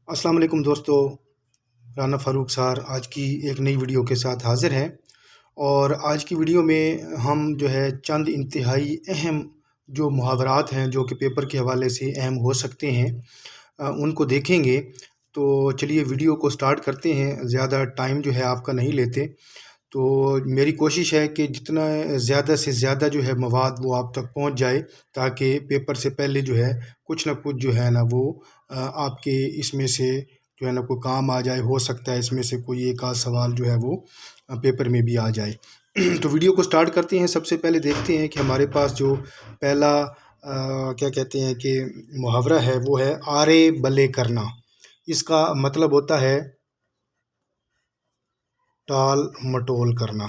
अस्सलाम वालेकुम दोस्तों। राना फ़ारूक सर आज की एक नई वीडियो के साथ हाज़िर हैं। और आज की वीडियो में हम जो है चंद इंतहाई अहम जो मुहावरात हैं जो कि पेपर के हवाले से अहम हो सकते हैं, उनको देखेंगे। तो चलिए वीडियो को स्टार्ट करते हैं, ज़्यादा टाइम जो है आपका नहीं लेते। तो मेरी कोशिश है कि जितना ज़्यादा से ज़्यादा जो है मवाद वो आप तक पहुंच जाए, ताकि पेपर से पहले जो है कुछ ना कुछ जो है ना वो आपके इसमें से जो है ना कोई काम आ जाए। हो सकता है इसमें से कोई एक आध सवाल जो है वो पेपर में भी आ जाए। तो वीडियो को स्टार्ट करते हैं। सबसे पहले देखते हैं कि हमारे पास जो पहला क्या कहते हैं कि मुहावरा है वो है आरे बले करना। इसका मतलब होता है टाल मटोल करना।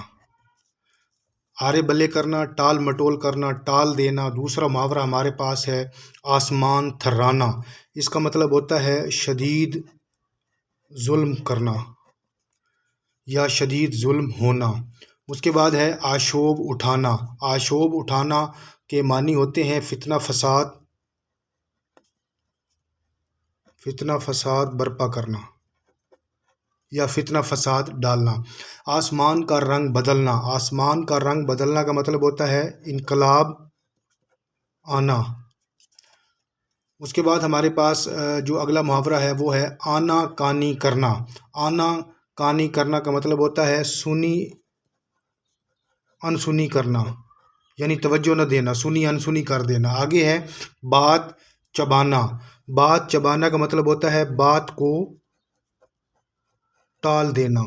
आरे बले करना, टाल मटोल करना, टाल देना। दूसरा मुहावरा हमारे पास है आसमान थर्राना। इसका मतलब होता है शदीद जुल्म करना या शदीद जुल्म होना। उसके बाद है आशोब उठाना। आशोब उठाना के मानी होते हैं फितना फसाद बर्पा करना या फितना फसाद डालना। आसमान का रंग बदलना। आसमान का रंग बदलना का मतलब होता है इनकलाब आना। उसके बाद हमारे पास जो अगला मुहावरा है वो है आना कानी करना। आना कानी करना का मतलब होता है सुनी अनसुनी करना, यानी तवज्जो न देना, सुनी अनसुनी कर देना। आगे है बात चबाना। बात चबाना का मतलब होता है बात को टाल देना,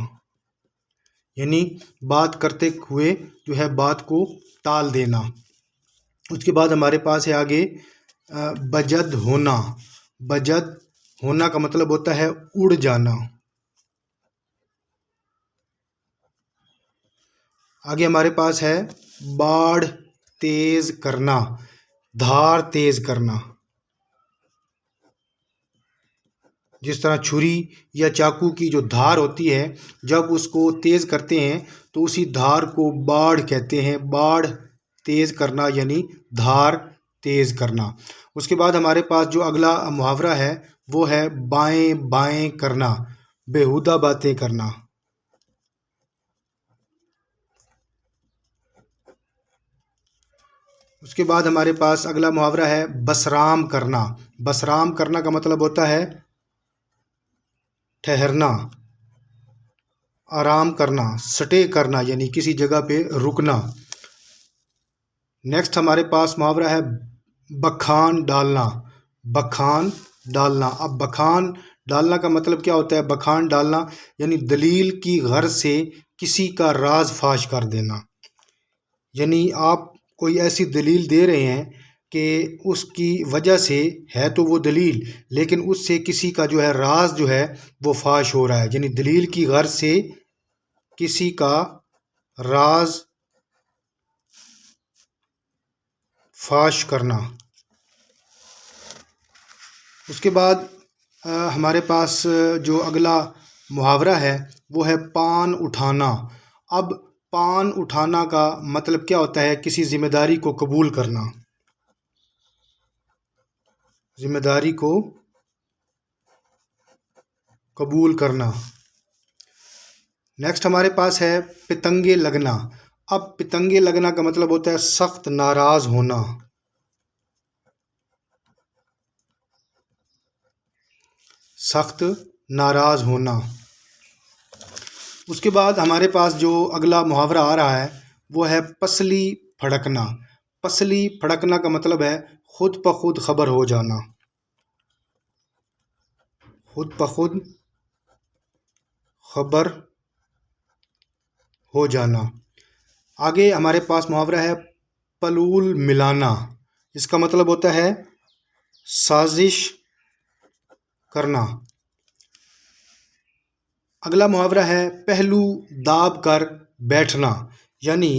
यानी बात करते हुए जो है बात को टाल देना। उसके बाद हमारे पास है आगे बजद होना। बजद होना का मतलब होता है उड़ जाना। आगे हमारे पास है बाढ़ तेज करना, धार तेज करना। जिस तरह छुरी या चाकू की जो धार होती है, जब उसको तेज करते हैं तो उसी धार को बाढ़ कहते हैं। बाढ़ तेज करना यानी धार तेज करना। उसके बाद हमारे पास जो अगला मुहावरा है वो है बाएं बाएं करना, बेहुदा बातें करना। उसके बाद हमारे पास अगला मुहावरा है बसराम करना। बसराम करना का मतलब होता है ठहरना, आराम करना, स्टे करना, यानी किसी जगह पे रुकना। नेक्स्ट हमारे पास मुहावरा है बखान डालना। बखान डालना। अब बखान डालना का मतलब क्या होता है? बखान डालना यानी दलील की गर्ज से किसी का राज फाश कर देना, यानी आप कोई ऐसी दलील दे रहे हैं कि उसकी वजह से है तो वो दलील, लेकिन उससे किसी का जो है राज जो है वो फाश हो रहा है, यानी दलील की गर्ज से किसी का राज फाश करना। उसके बाद हमारे पास जो अगला मुहावरा है वो है पान उठाना। अब पान उठाना का मतलब क्या होता है? किसी जिम्मेदारी को कबूल करना, जिम्मेदारी को कबूल करना। नेक्स्ट हमारे पास है पितंगे लगना। अब पितंगे लगना का मतलब होता है सख्त नाराज होना, सख्त नाराज होना। उसके बाद हमारे पास जो अगला मुहावरा आ रहा है वो है पसली फड़कना। पसली फड़कना का मतलब है खुद ब खुद खबर हो जाना, खुद ब खुद खबर हो जाना। आगे हमारे पास मुहावरा है पलूल मिलाना। इसका मतलब होता है साजिश करना। अगला मुहावरा है पहलू दाब कर बैठना, यानी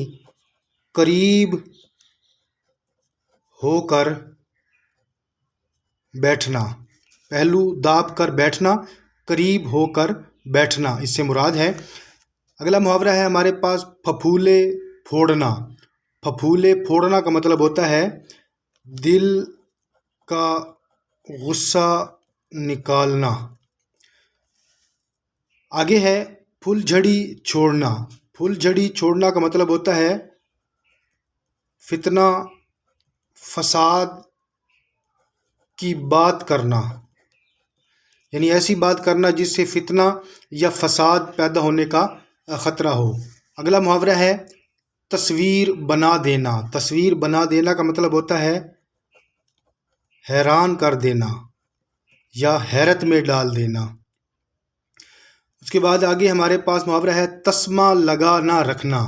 करीब होकर बैठना। पहलू दाब कर बैठना, करीब होकर बैठना, इससे मुराद है। अगला मुहावरा है हमारे पास फफूले फोड़ना। फफूले फोड़ना का मतलब होता है दिल का गुस्सा निकालना, آگے ہے پھول جھڑی چھوڑنا. پھول جھڑی چھوڑنا کا مطلب ہوتا ہے فتنہ فساد کی بات کرنا، یعنی ایسی بات کرنا جس سے فتنہ یا فساد پیدا ہونے کا خطرہ ہو. اگلا محاورہ ہے تصویر بنا دینا. تصویر بنا دینا کا مطلب ہوتا ہے حیران کر دینا یا حیرت میں ڈال دینا. اس کے بعد آگے ہمارے پاس محاورہ ہے تسمہ لگا نہ رکھنا.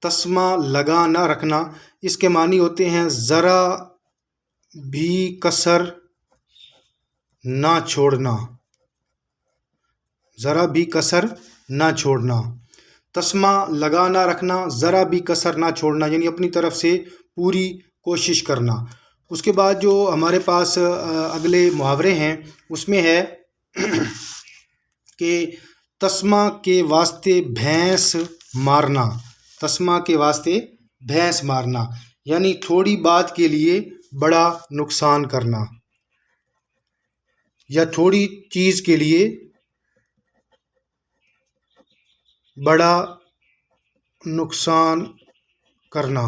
تسمہ لگا نہ رکھنا اس کے معنی ہوتے ہیں ذرا بھی کسر نہ چھوڑنا. ذرا بھی کسر نہ چھوڑنا. تسمہ لگا نہ رکھنا، ذرا بھی کسر نہ چھوڑنا، یعنی اپنی طرف سے پوری کوشش کرنا. اس کے بعد جو ہمارے پاس اگلے محاورے ہیں اس میں ہے کہ تسمہ کے واسطے بھینس مارنا. تسمہ کے واسطے بھینس مارنا یعنی تھوڑی بات کے لیے بڑا نقصان کرنا یا تھوڑی چیز کے لیے بڑا نقصان کرنا.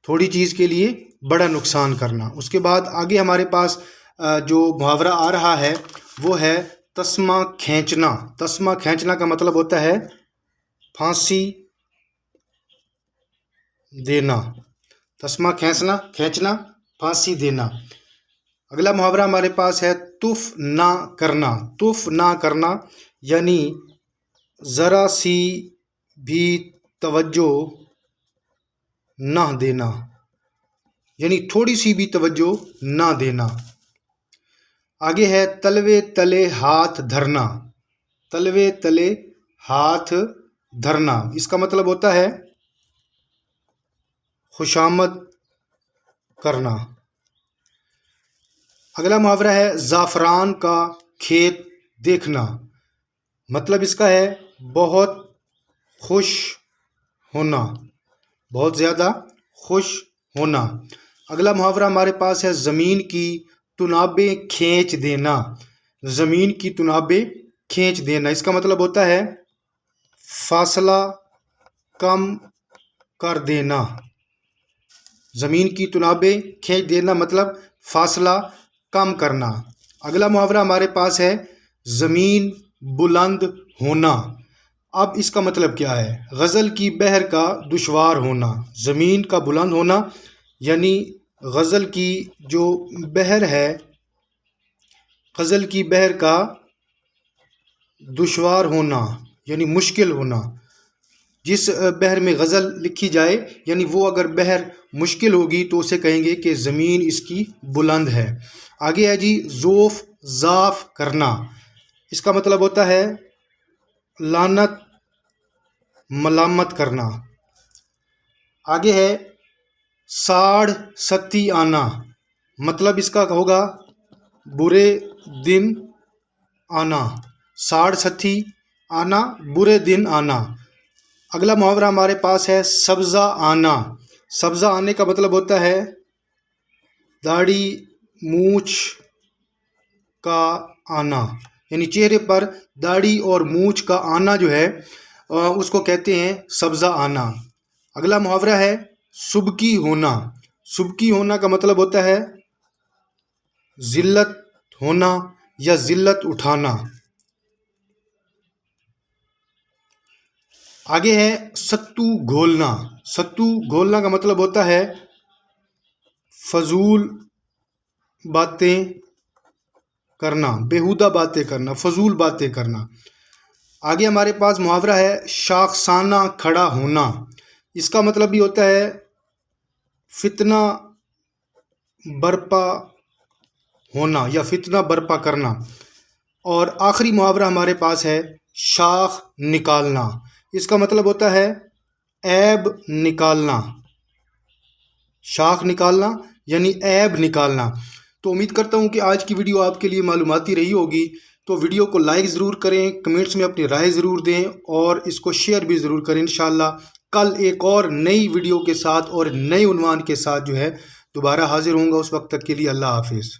تھوڑی چیز کے لیے بڑا نقصان کرنا. اس کے بعد آگے ہمارے پاس جو محاورہ آ رہا ہے وہ ہے تسمہ کھینچنا. تسمہ کھینچنا کا مطلب ہوتا ہے پھانسی دینا. تسمہ کھینچنا پھانسی دینا. اگلا محاورہ ہمارے پاس ہے تف نہ کرنا. تف نہ کرنا یعنی ذرا سی بھی توجہ نہ دینا، یعنی تھوڑی سی بھی توجہ نہ دینا. آگے ہے تلوے تلے ہاتھ دھرنا. تلوے تلے ہاتھ دھرنا اس کا مطلب ہوتا ہے خوشامد کرنا. اگلا محاورہ ہے زعفران کا کھیت دیکھنا. مطلب اس کا ہے بہت خوش ہونا، بہت زیادہ خوش ہونا. اگلا محاورہ ہمارے پاس ہے زمین کی تنابیں کھینچ دینا. زمین کی تنابیں کھینچ دینا اس کا مطلب ہوتا ہے فاصلہ کم کر دینا. زمین کی تنابیں کھینچ دینا مطلب فاصلہ کم کرنا. اگلا محاورہ ہمارے پاس ہے زمین بلند ہونا. اب اس کا مطلب کیا ہے؟ غزل کی بحر کا دشوار ہونا. زمین کا بلند ہونا یعنی غزل کی جو بحر ہے، غزل کی بحر کا دشوار ہونا یعنی مشکل ہونا. جس بحر میں غزل لکھی جائے یعنی وہ اگر بحر مشکل ہوگی تو اسے کہیں گے کہ زمین اس کی بلند ہے. آگے ہے جی ذوف ضاف کرنا. اس کا مطلب ہوتا ہے لعنت ملامت کرنا. آگے ہے ساڑھ ستی آنا. مطلب اس کا ہوگا برے دن آنا. ساڑھ ستی آنا، برے دن آنا. اگلا محاورہ ہمارے پاس ہے سبزہ آنا. سبزہ آنے کا مطلب ہوتا ہے داڑھی مونچھ کا آنا، یعنی چہرے پر داڑھی اور مونچھ کا آنا جو ہے اس کو کہتے ہیں سبزہ آنا. اگلا محاورہ ہے سبکی ہونا. سبکی ہونا کا مطلب ہوتا ہے ذلت ہونا یا ذلت اٹھانا. آگے ہے ستو گھولنا. ستو گھولنا کا مطلب ہوتا ہے فضول باتیں کرنا، بیہودہ باتیں کرنا، فضول باتیں کرنا. آگے ہمارے پاس محاورہ ہے شاخسانہ کھڑا ہونا. اس کا مطلب بھی ہوتا ہے فتنہ برپا ہونا یا فتنہ برپا کرنا. اور آخری محاورہ ہمارے پاس ہے شاخ نکالنا. اس کا مطلب ہوتا ہے عیب نکالنا. شاخ نکالنا یعنی عیب نکالنا. تو امید کرتا ہوں کہ آج کی ویڈیو آپ کے لیے معلوماتی رہی ہوگی. تو ویڈیو کو لائک ضرور کریں، کمنٹس میں اپنی رائے ضرور دیں اور اس کو شیئر بھی ضرور کریں. انشاءاللہ کل ایک اور نئی ویڈیو کے ساتھ اور نئے عنوان کے ساتھ جو ہے دوبارہ حاضر ہوں گا. اس وقت تک کے لیے اللہ حافظ.